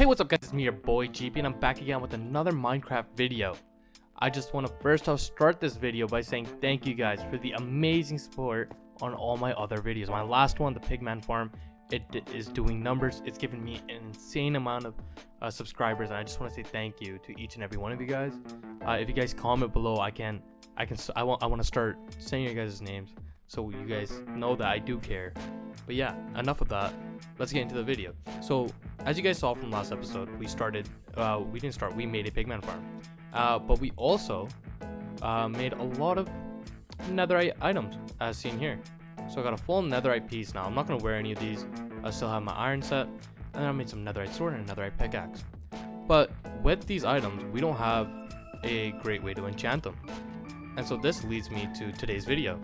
what's up guys, it's me your boy GP and I'm back again with another Minecraft video. I just want to first off start this video by saying thank you guys for the amazing support on all my other videos. My last one, the PIGMAN farm, it is doing numbers. It's given me an insane amount of subscribers, and I just want to say thank you to each and every one of you guys. If you guys comment below, I want to start saying your guys' names so you guys know that I do care. But yeah, enough of that. Let's get into the video. So as you guys saw from last episode, we made a PIGMAN farm, but we also made a lot of netherite items as seen here. So I got a full netherite piece now. I'm not going to wear any of these. I still have my iron set, and then I made some netherite sword and a netherite pickaxe. But with these items, we don't have a great way to enchant them, and so this leads me to today's video.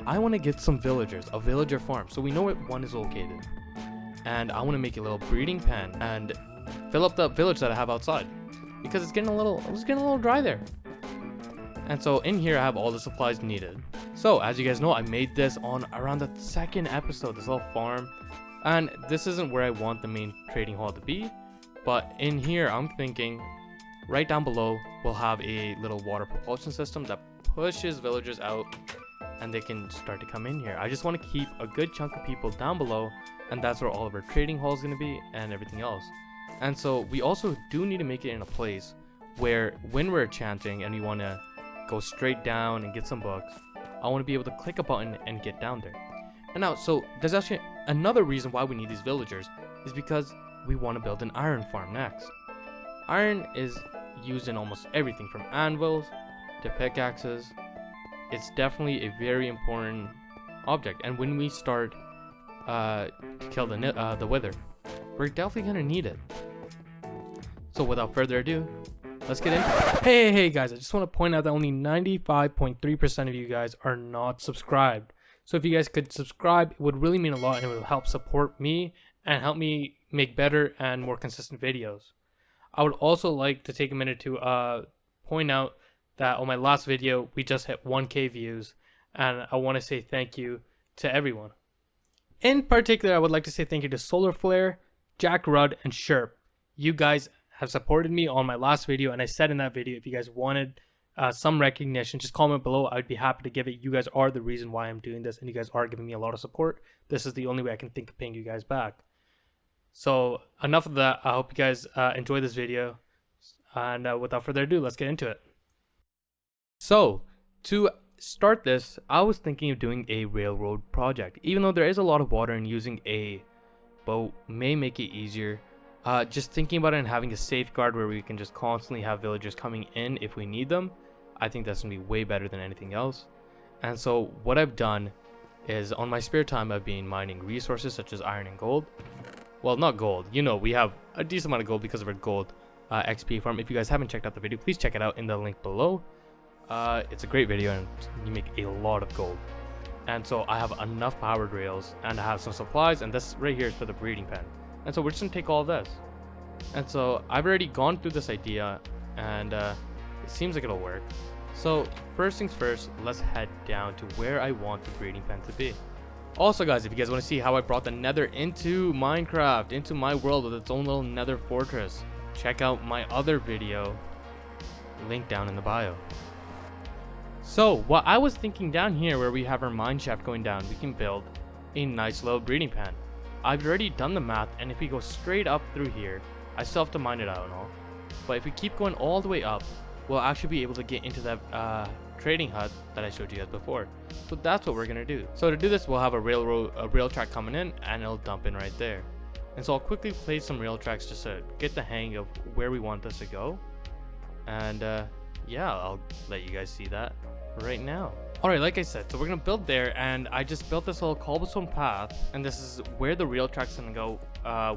I want to get some villagers, a villager farm, so we know where one is located, and I want to make a little breeding pen and fill up the village that I have outside because it's getting a little dry there. And so in here I have all the supplies needed. So as you guys know, I made this on around the second episode, this little farm, and this isn't where I want the main trading hall to be, but in here I'm thinking right down below we'll have a little water propulsion system that pushes villagers out and they can start to come in here. I just want to keep a good chunk of people down below, and that's where all of our trading halls going to be and everything else. And so we also do need to make it in a place where when we're enchanting and we want to go straight down and get some books, I want to be able to click a button and get down there. And now, so there's actually another reason why we need these villagers, is because we want to build an iron farm next. Iron is used in almost everything from anvils to pickaxes. It's definitely a very important object, and when we start to kill the wither, we're definitely gonna need it. So without further ado, let's get into it. Hey guys, I just want to point out that only 95.3% of you guys are not subscribed. So if you guys could subscribe, it would really mean a lot, and it would help support me and help me make better and more consistent videos. I would also like to take a minute to point out that on my last video we just hit 1K views, and I want to say thank you to everyone. In particular, I would like to say thank you to SolarFlare, Jack, Rudd, and Shurp. You guys have supported me on my last video, and I said in that video if you guys wanted some recognition, just comment below. I'd be happy to give it. You guys are the reason why I'm doing this, and you guys are giving me a lot of support. This is the only way I can think of paying you guys back. So enough of that. I hope you guys enjoy this video, and without further ado, let's get into it. So to start this, I was thinking of doing a railroad project. Even though there is a lot of water and using a boat may make it easier, just thinking about it and having a safeguard where we can just constantly have villagers coming in if we need them, I think that's gonna be way better than anything else. And so what I've done is, on my spare time, I've been mining resources such as iron and gold. Well, not gold, you know, we have a decent amount of gold because of our gold XP farm. If you guys haven't checked out the video, please check it out in the link below. It's a great video, and you make a lot of gold. And so I have enough powered rails, and I have some supplies, and this right here is for the breeding pen. And so we're just gonna take all this. And so I've already gone through this idea, and it seems like it'll work. So first things first, let's head down to where I want the breeding pen to be. Also guys, if you guys want to see how I brought the nether into Minecraft, into my world with its own little nether fortress, check out my other video, link down in the bio. So what I was thinking, down here where we have our mine shaft going down, we can build a nice little breeding pen. I've already done the math, and if we go straight up through here, I still have to mine it out and all, but if we keep going all the way up, we'll actually be able to get into that trading hut that I showed you guys before. So that's what we're gonna do. So to do this, we'll have a rail track coming in, and it'll dump in right there. And so I'll quickly place some rail tracks just to get the hang of where we want this to go, and yeah, I'll let you guys see that right now. Alright, like I said, so we're gonna build there, and I just built this little cobblestone path, and this is where the rail track's gonna go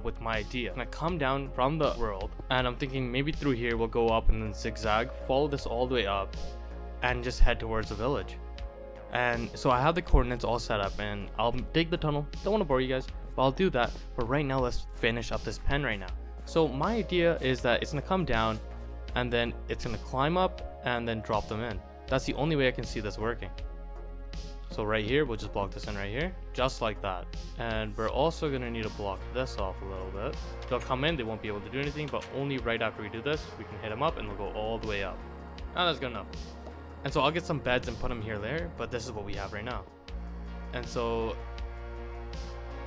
with my idea. I'm gonna come down from the world, and I'm thinking maybe through here we'll go up and then zigzag, follow this all the way up, and just head towards the village. And so I have the coordinates all set up, and I'll dig the tunnel. Don't want to bore you guys, but I'll do that. But right now, let's finish up this pen right now. So my idea is that it's gonna come down, and then it's gonna climb up and then drop them in. That's the only way I can see this working. So right here, we'll just block this in right here, just like that. And we're also gonna need to block this off a little bit. They'll come in, they won't be able to do anything, but only right after we do this, we can hit them up and they'll go all the way up. Now that's good enough. And so I'll get some beds and put them here there, but this is what we have right now. And so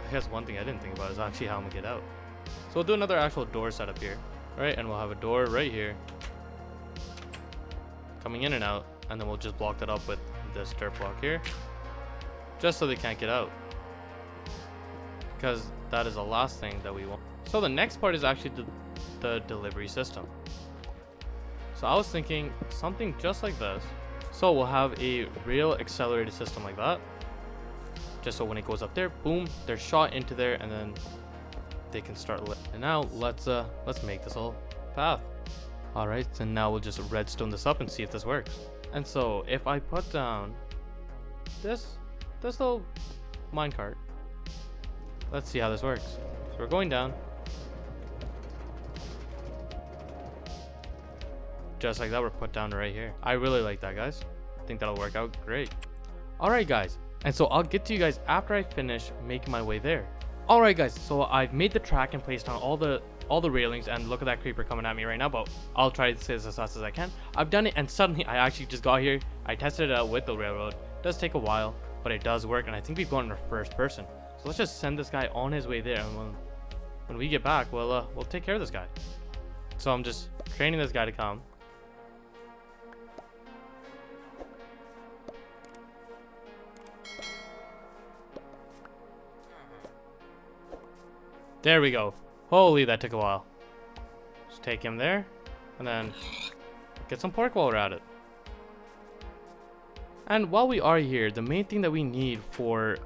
I guess one thing I didn't think about is actually how I'm gonna get out. So we'll do another actual door setup here, right? And we'll have a door right here, coming in and out, and then we'll just block that up with this dirt block here, just so they can't get out, because that is the last thing that we want. So the next part is actually the delivery system. So I was thinking something just like this. So we'll have a real accelerated system like that, just so when it goes up there, boom, they're shot into there, and then they can start. And now let's make this whole path. All right, so now we'll just redstone this up and see if this works. And so if I put down this little minecart, let's see how this works. So we're going down, just like that. We're put down right here. I really like that, guys. I think that'll work out great. All right, guys. And so I'll get to you guys after I finish making my way there. All right, guys. So I've made the track and placed down all the railings, and look at that creeper coming at me right now, but I'll try to say this as fast as I can. I've done it, and suddenly I actually just got here. I tested it out with the railroad. It does take a while, but it does work, and I think we've gone in our first person. So let's just send this guy on his way there, and when we get back, we'll take care of this guy. So I'm just training this guy to come. There we go. Holy, that took a while. Just take him there, and then get some pork while we're at it. And while we are here, the main thing that we need for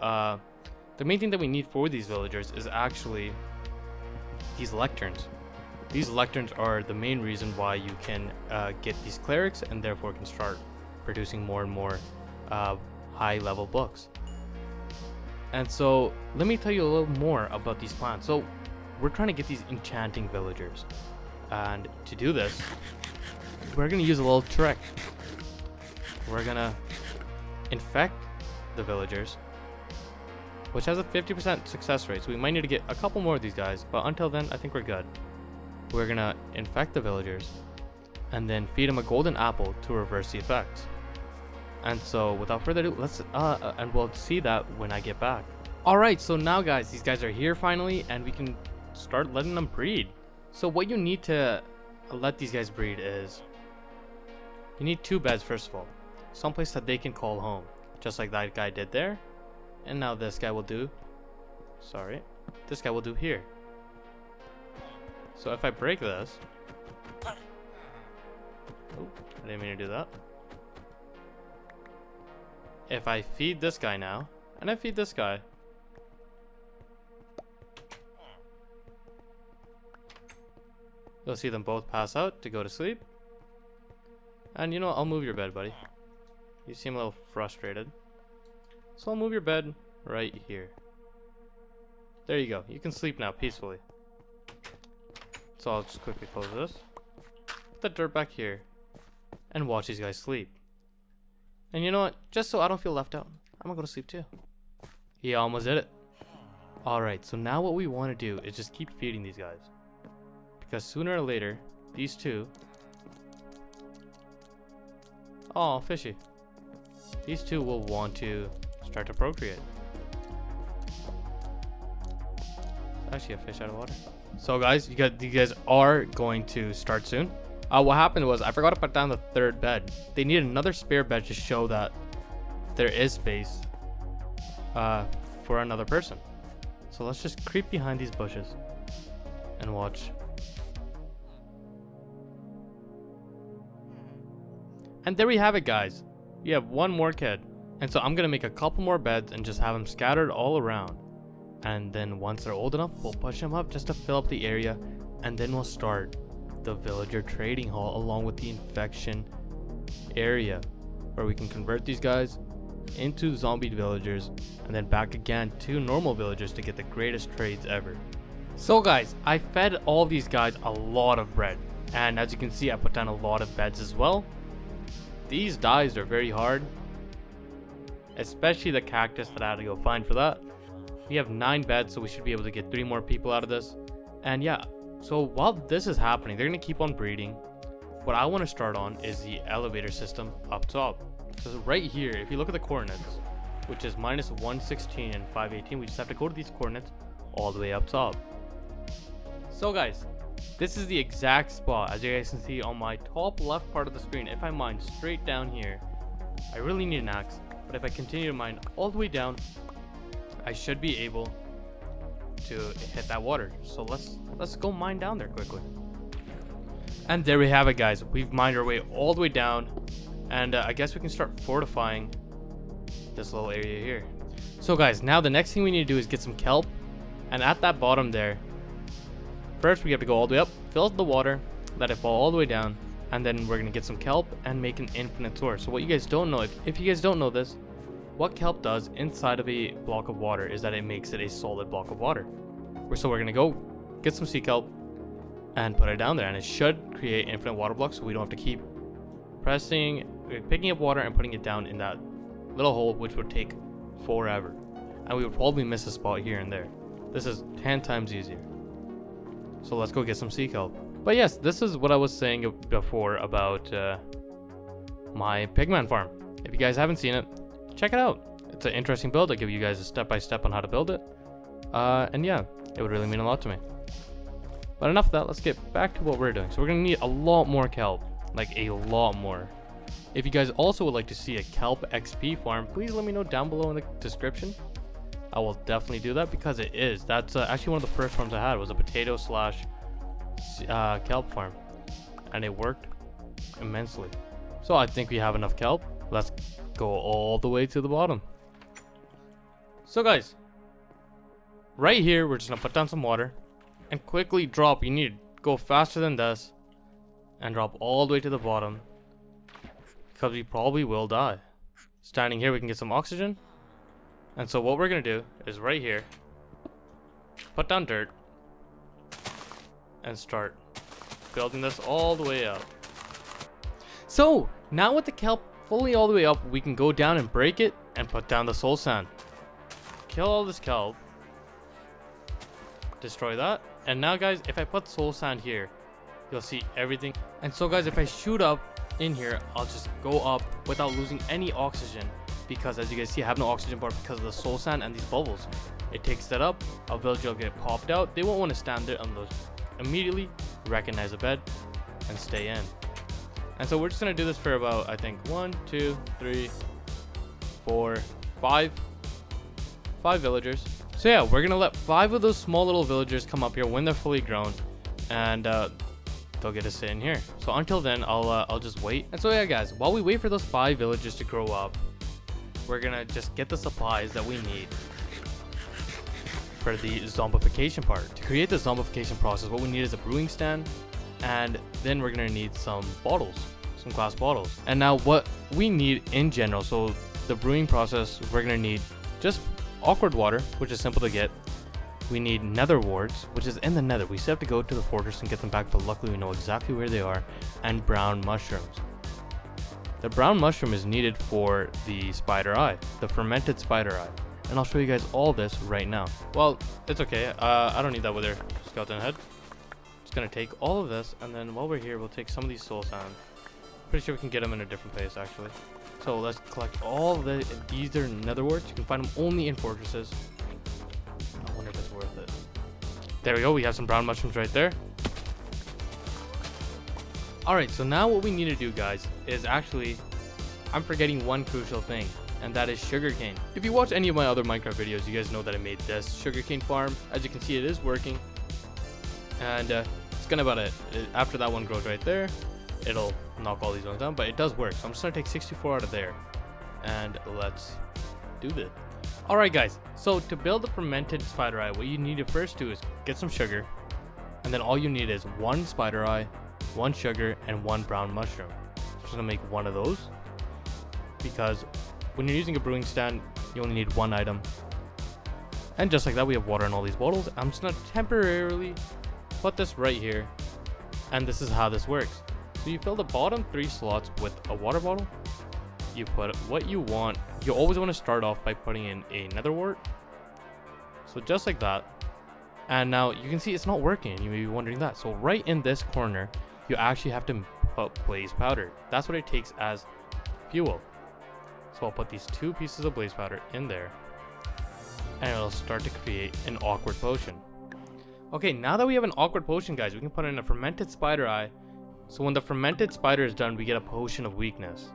these villagers is actually these lecterns. These lecterns are the main reason why you can get these clerics, and therefore can start producing more and more high-level books. And so let me tell you a little more about these plants. So we're trying to get these enchanting villagers, and to do this, we're going to use a little trick. We're going to infect the villagers, which has a 50% success rate, so we might need to get a couple more of these guys, but until then I think we're good. We're going to infect the villagers and then feed them a golden apple to reverse the effects. And so without further ado, let's and we'll see that when I get back. Alright, so now guys, these guys are here finally, and we can start letting them breed. So what you need to let these guys breed is, you need 2 beds first of all. Someplace that they can call home, just like that guy did there. And now this guy will do, this guy will do here. So if I break this, oh, I didn't mean to do that. If I feed this guy now, and I feed this guy, you'll see them both pass out to go to sleep. And you know what? I'll move your bed, buddy. You seem a little frustrated. So I'll move your bed right here. There you go. You can sleep now peacefully. So I'll just quickly close this. Put the dirt back here. And watch these guys sleep. And you know what? Just so I don't feel left out, I'm gonna go to sleep too. He almost did it. Alright, so now what we want to do is just keep feeding these guys. Because sooner or later, these two... Oh, fishy. These two will want to start to procreate. Actually a fish out of water. So guys, you guys are going to start soon. What happened was I forgot to put down the 3rd bed. They need another spare bed to show that there is space for another person. So let's just creep behind these bushes and watch. And there we have it, guys. We have 1 more kid. And so I'm gonna make a couple more beds and just have them scattered all around. And then once they're old enough, we'll push them up just to fill up the area, and then we'll start the villager trading hall along with the infection area, where we can convert these guys into zombie villagers and then back again to normal villagers to get the greatest trades ever. So guys, I fed all these guys a lot of bread, and as you can see, I put down a lot of beds as well. These dyes are very hard, especially the cactus that I had to go find for that. We have 9 beds, so we should be able to get 3 more people out of this. And yeah, so while this is happening, they're gonna keep on breeding. What I want to start on is the elevator system up top. So right here, if you look at the coordinates, which is minus 116 and 518, we just have to go to these coordinates all the way up top. So guys, this is the exact spot, as you guys can see on my top left part of the screen. If I mine straight down here, I really need an axe, but if I continue to mine all the way down, I should be able to hit that water. So let's go mine down there quickly. And there we have it, guys. We've mined our way all the way down, and I guess we can start fortifying this little area here. So guys, now the next thing we need to do is get some kelp, and at that bottom there, first we have to go all the way up, fill the water, let it fall all the way down, and then we're gonna get some kelp and make an infinite source. So what you guys don't know, if you guys don't know this, what kelp does inside of a block of water is that it makes it a solid block of water. So we're gonna go get some sea kelp and put it down there, and it should create infinite water blocks, so we don't have to keep picking up water and putting it down in that little hole, which would take forever, and we would probably miss a spot here and there. This is 10 times easier. So let's go get some sea kelp. But yes, this is what I was saying before about my pigman farm. If you guys haven't seen it, check it out. It's an interesting build. I give you guys a step-by-step on how to build it, and yeah, it would really mean a lot to me. But enough of that, let's get back to what we're doing. So we're gonna need a lot more kelp, like a lot more. If you guys also would like to see a kelp XP farm, please let me know down below in the description. I will definitely do that, because it is. That's actually one of the first farms I had, was a potato slash kelp farm, and it worked immensely. So I think we have enough kelp. Let's go all the way to the bottom. So guys, right here, we're just gonna put down some water and quickly drop. You need to go faster than this and drop all the way to the bottom, because we probably will die. Standing here, we can get some oxygen. And so what we're gonna do is right here, put down dirt and start building this all the way up. So now with the kelp fully all the way up, we can go down and break it and put down the soul sand. Kill all this kelp, destroy that, and now guys, if I put soul sand here, you'll see everything. And so guys, if I shoot up in here, I'll just go up without losing any oxygen, because as you guys see, I have no oxygen bar because of the soul sand and these bubbles. It takes that up, a villager will get popped out. They won't want to stand there unless immediately recognize a bed and stay in. And so we're just gonna do this for about, I think, 1, 2, 3, 4, 5 villagers. So yeah, we're gonna let 5 of those small little villagers come up here when they're fully grown, and they'll get to sit in here. So until then, I'll just wait. And so yeah guys, while we wait for those 5 villagers to grow up, we're gonna just get the supplies that we need for the zombification part. To create the zombification process, what we need is a brewing stand, and then we're gonna need some bottles, some glass bottles. And now what we need in general, so the brewing process, we're gonna need just awkward water, which is simple to get. We need nether warts, which is in the nether. We still have to go to the fortress and get them back, but luckily we know exactly where they are. And brown mushrooms. The brown mushroom is needed for the spider eye, the fermented spider eye. And I'll show you guys all this right now. Well, it's okay. I don't need that with their skeleton head. Just gonna take all of this, and then while we're here, we'll take some of these soul sand. Pretty sure we can get them in a different place, actually. So let's collect all the, these are nether warts. You can find them only in fortresses. I wonder if it's worth it. There we go. We have some brown mushrooms right there. Alright, so now what we need to do, guys, is actually, I'm forgetting one crucial thing, and that is sugarcane. If you watch any of my other Minecraft videos, you guys know that I made this sugarcane farm. As you can see, it is working, and it's gonna about it. After that one grows right there, it'll knock all these ones down, but it does work. So I'm just gonna take 64 out of there, and let's do this. Alright guys, so to build a fermented spider eye, what you need to first do is get some sugar, and then all you need is 1 spider eye, 1 sugar, and 1 brown mushroom. So I'm just gonna make 1 of those, because when you're using a brewing stand, you only need 1 item. And just like that, we have water in all these bottles. I'm just gonna temporarily put this right here, and this is how this works. So you fill the bottom 3 slots with a water bottle, you put what you want. You always want to start off by putting in a nether wart. So just like that. And now you can see it's not working. You may be wondering that. So right in this corner, you actually have to put blaze powder. That's what it takes as fuel. So I'll put these 2 pieces of blaze powder in there, and it'll start to create an awkward potion. Okay, now that we have an awkward potion, guys, we can put in a fermented spider eye. So when the fermented spider is done, we get a potion of weakness.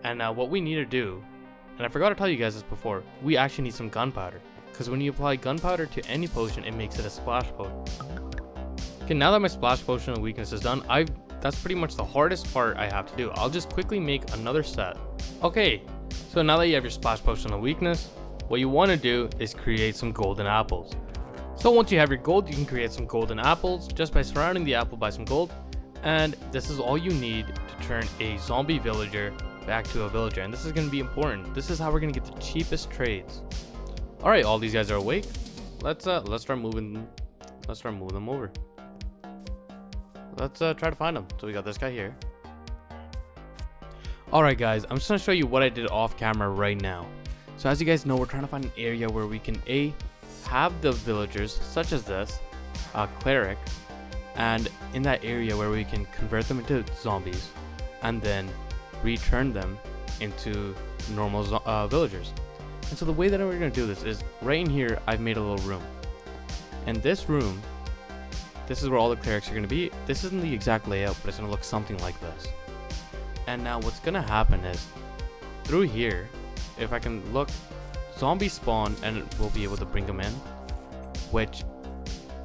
And now what we need to do, and I forgot to tell you guys this before, we actually need some gunpowder. Because when you apply gunpowder to any potion, it makes it a splash potion. Okay, now that my splash potion of weakness is done, that's pretty much the hardest part I have to do. I'll just quickly make another set. Okay, so now that you have your splash potion of weakness, what you want to do is create some golden apples. So once you have your gold, you can create some golden apples just by surrounding the apple by some gold. And this is all you need to turn a zombie villager back to a villager. And this is going to be important. This is how we're going to get the cheapest trades. All right, all these guys are awake. Let's start moving them over. Let's try to find them. So we got this guy here. All right, guys, I'm just gonna show you what I did off camera right now. So as you guys know, we're trying to find an area where we can have the villagers such as this, cleric, and in that area where we can convert them into zombies, and then return them into normal villagers. And so the way that we're going to do this is right in here, I've made a little room. And this room, this is where all the clerics are going to be. This isn't the exact layout, but it's going to look something like this. And now what's going to happen is through here, if I can look, zombies spawn and we'll be able to bring them in, which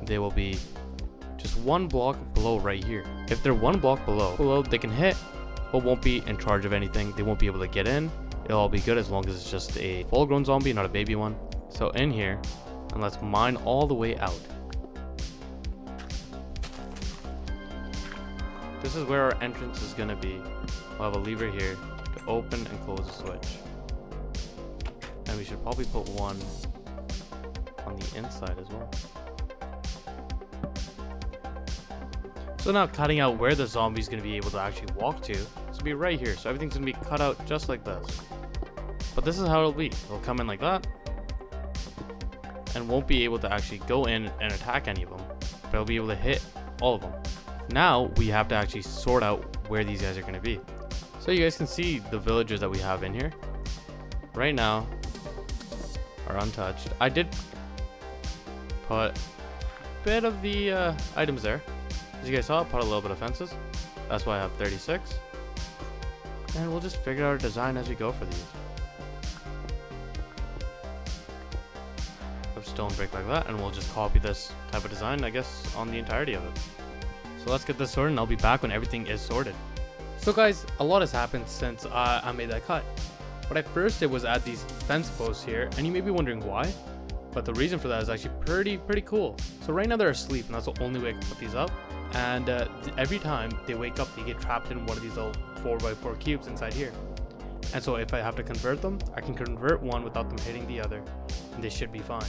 they will be just 1 block below right here. If they're 1 block below, they can hit, but won't be in charge of anything. They won't be able to get in. It'll all be good as long as it's just a full-grown zombie, not a baby one. So in here, and let's mine all the way out. This is where our entrance is gonna be. We'll have a lever here to open and close the switch. And we should probably put one on the inside as well. So now cutting out where the zombie's gonna be able to actually walk to. This will be right here. So everything's gonna be cut out just like this. But this is how it'll be. It'll come in like that, and won't be able to actually go in and attack any of them, but it'll be able to hit all of them. Now we have to actually sort out where these guys are going to be. So you guys can see the villagers that we have in here right now are untouched. I did put a bit of the items there. As you guys saw, I put a little bit of fences. That's why I have 36. And we'll just figure out a design as we go for these. Stone brick like that, and we'll just copy this type of design, I guess, on the entirety of it. So let's get this sorted, and I'll be back when everything is sorted. So guys, a lot has happened since I made that cut. What I first did was add these fence posts here, and you may be wondering why, but the reason for that is actually pretty cool. So right now they're asleep, and that's the only way I can put these up. And every time they wake up, they get trapped in one of these little 4x4 cubes inside here. And so if I have to convert them, I can convert one without them hitting the other, and they should be fine.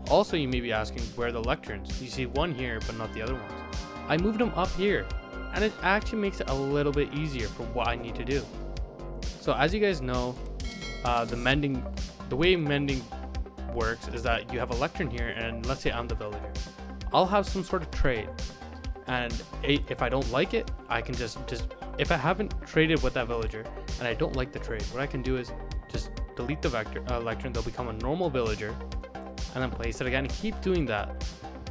Also, you may be asking where the lecterns. You see one here, but not the other ones. I moved them up here, and it actually makes it a little bit easier for what I need to do. So as you guys know, the way mending works is that you have a lectern here, and let's say I'm the villager. I'll have some sort of trade, and if I don't like it, I can just if I haven't traded with that villager and I don't like the trade, what I can do is just delete the lectern. They'll become a normal villager, and then place it again and keep doing that.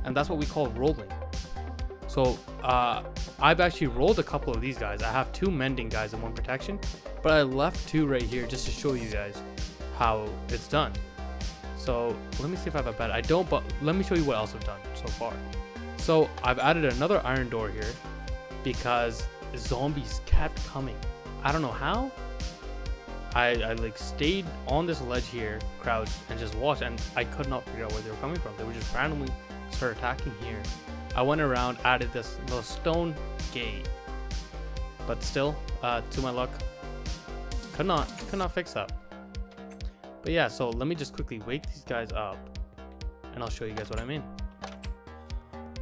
And that's what we call rolling. So I've actually rolled a couple of these guys. I have 2 mending guys and 1 protection, but I left 2 right here just to show you guys how it's done. So let me see if I have a bed. I don't, but let me show you what else I've done so far. So I've added another iron door here because zombies kept coming. I don't know how. I like stayed on this ledge here, crouched, and just watched, and I could not figure out where they were coming from. They would just randomly start attacking here. I went around, added this little stone gate, but still, to my luck, could not fix that. But yeah, so let me just quickly wake these guys up, and I'll show you guys what I mean.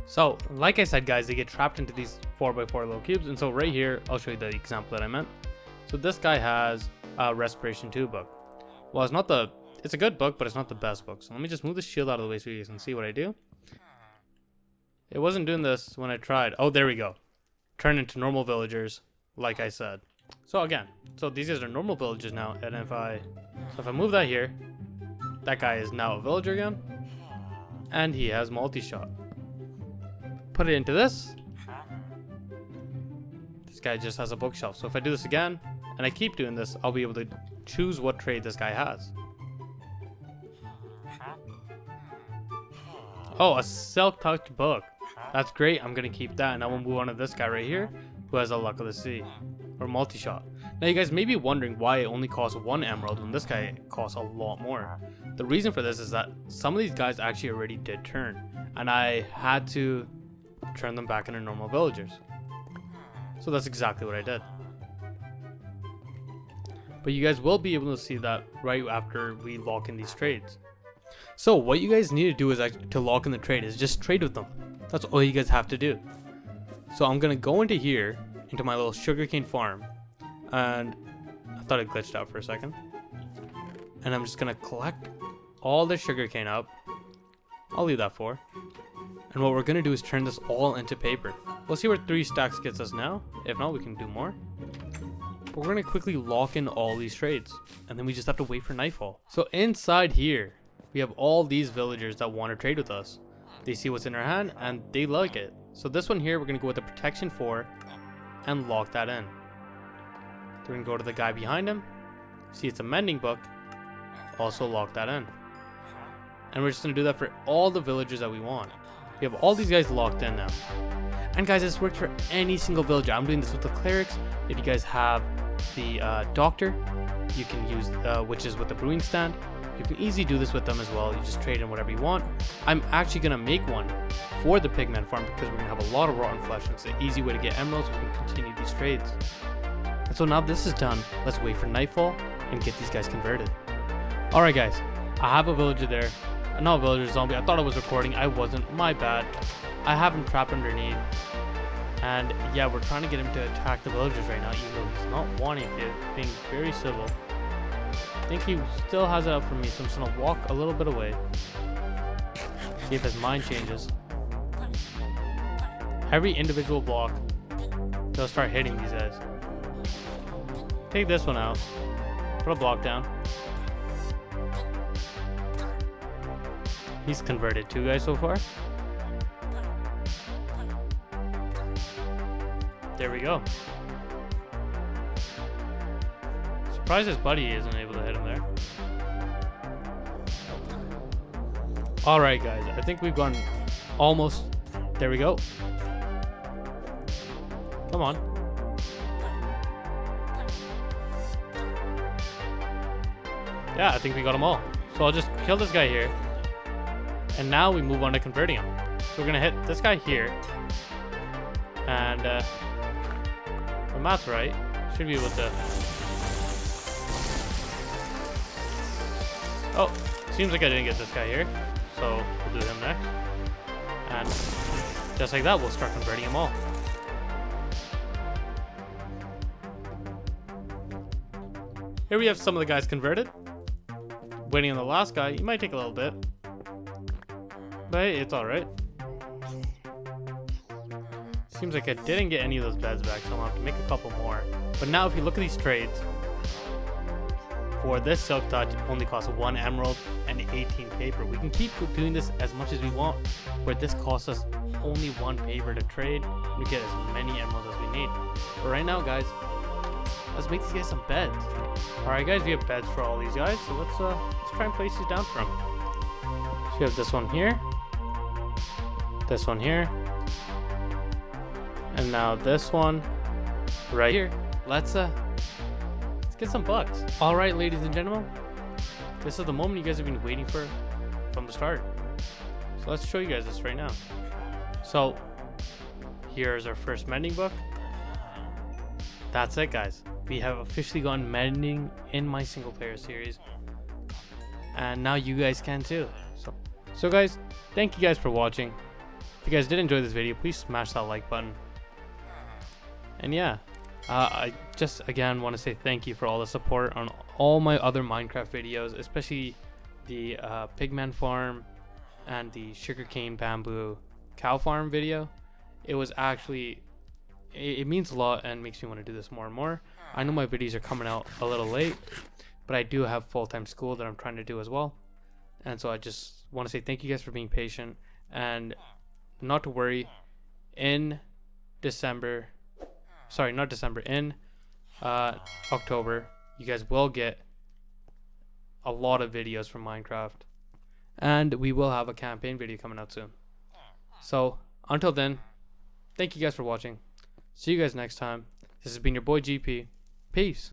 So, like I said, guys, they get trapped into these 4x4 little cubes, and so right here, I'll show you the example that I meant. So this guy has Respiration 2 book. Well, it's a good book, but it's not the best book. So let me just move the shield out of the way so you guys can see what I do. It wasn't doing this when I tried. Oh, there we go. Turn into normal villagers, like I said. So again, these guys are normal villagers now, and if I move that here, that guy is now a villager again, and he has multi-shot. Put it into this. This guy just has a bookshelf. So if I do this again, and I keep doing this, I'll be able to choose what trade this guy has. Oh, a silk-touched book. That's great. I'm gonna keep that, and I will move on to this guy right here, who has a Luck of the Sea, or multi-shot. Now you guys may be wondering why it only costs 1 emerald when this guy costs a lot more. The reason for this is that some of these guys actually already did turn, and I had to turn them back into normal villagers. So that's exactly what I did. But you guys will be able to see that right after we lock in these trades. So what you guys need to do is to lock in the trade is just trade with them. That's all you guys have to do. So I'm gonna go into here, into my little sugarcane farm, and I thought it glitched out for a second. And I'm just gonna collect all the sugarcane up. I'll leave that for. And what we're gonna do is turn this all into paper. We'll see where 3 stacks gets us now. If not, we can do more. But we're gonna quickly lock in all these trades, and then we just have to wait for nightfall. So inside here, we have all these villagers that want to trade with us. They see what's in our hand and they like it. So this one here, we're gonna go with the protection 4 and lock that in. Then we're gonna go to the guy behind him. See, it's a mending book. Also lock that in. And we're just gonna do that for all the villagers that we want. We have all these guys locked in now. And guys, this works for any single villager. I'm doing this with the clerics. If you guys have the doctor, you can use, which is with the brewing stand. You can easily do this with them as well. You just trade in whatever you want. I'm actually going to make one for the PIGMAN farm because we're going to have a lot of rotten flesh. It's an easy way to get emeralds. We can continue these trades. And so now this is done. Let's wait for nightfall and get these guys converted. Alright guys, I have a villager there. Not a villager, zombie. I thought I was recording. I wasn't. My bad. I have him trapped underneath. And yeah, we're trying to get him to attack the villagers right now, even though he's not wanting to, being very civil. I think he still has it up for me, so I'm just gonna walk a little bit away. See if his mind changes. Every individual block, they'll start hitting these guys. Take this one out. Put a block down. He's converted 2 guys so far. There we go. Surprised his buddy isn't able to hit him there. Alright guys, I think we've gone almost. There we go. Come on. Yeah, I think we got them all. So I'll just kill this guy here. And now we move on to converting him. So we're gonna hit this guy here. And if that's right, should be able to. Oh, seems like I didn't get this guy here, so we'll do him next. And just like that, we'll start converting them all. Here we have some of the guys converted. Waiting on the last guy, you might take a little bit, but hey, it's alright. Seems like I didn't get any of those beds back, so I'm gonna have to make a couple more. But now if you look at these trades, for this silk touch, it only costs 1 emerald and 18 paper. We can keep doing this as much as we want, where this costs us only 1 paper to trade. We get as many emeralds as we need. But right now, guys, let's make these guys some beds. Alright guys, we have beds for all these guys, so let's try and place these down for them. So you have this one here, this one here, and now this one right here. Let's get some bugs. Alright ladies and gentlemen, this is the moment you guys have been waiting for from the start. So let's show you guys this right now. So here's our first mending book. That's it guys. We have officially gone mending in my single player series. And now you guys can too. So guys, thank you guys for watching. If you guys did enjoy this video, please smash that like button. And yeah, I just again want to say thank you for all the support on all my other Minecraft videos, especially the Pigman farm and the sugarcane bamboo cow farm video. It was actually, it means a lot and makes me want to do this more and more. I know my videos are coming out a little late, but I do have full-time school that I'm trying to do as well. And so I just want to say thank you guys for being patient, and not to worry, in December, sorry, not December, in October, you guys will get a lot of videos from Minecraft, and we will have a campaign video coming out soon. So until then, thank you guys for watching. See you guys next time. This has been your boy GP. Peace.